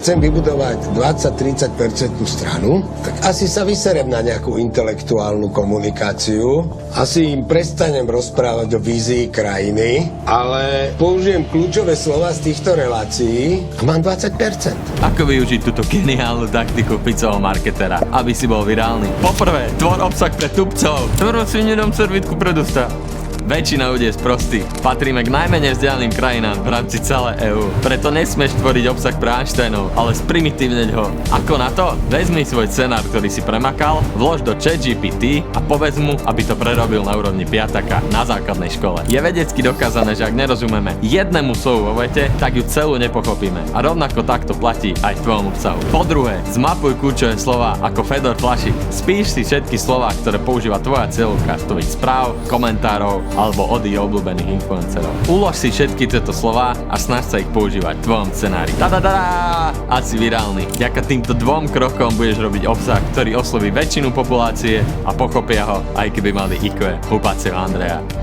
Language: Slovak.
Chcem vybudovať 20-30% stranu, tak asi sa vyserem na nejakú intelektuálnu komunikáciu, asi im prestanem rozprávať o vízii krajiny, ale použijem kľúčové slova z týchto relácií a mám 20%. Ako využiť túto geniálnu taktiku Ficovho marketera, aby si bol virálny? Poprvé, tvor obsah pre tupcov. Teraz si nedám servítku pred ústa. Väčšina ľudí je sprostý. Patríme k najmenej vzdialeným krajinám v rámci celé EÚ. Preto nesmieš tvoriť obsah pre Einsteinov, ale sprimitívneť ho. Ako na to? Vezmi svoj scenár, ktorý si premakal, vlož do ChatGPT a povedz mu, aby to prerobil na úrovni piataka na základnej škole. Je vedecky dokázané, že ak nerozumieme jednému slovu vo vete, tak ju celú nepochopíme. A rovnako takto platí aj v tvojom obsahu. Po druhé, zmapuj kľúčové slova ako Fedor Flašik. Spíš si všetky slová, ktoré používa tvoja cieľovka z tvojich správ, komentárov alebo od jej obľúbených influencerov. Ulož si všetky tieto slová a snaž sa ich používať v tvojom scenári. Tadadá! A si virálny. Vďaka týmto dvom krokom budeš robiť obsah, ktorý osloví väčšinu populácie a pochopia ho, aj keby mali IQ hlupáceho Andreja.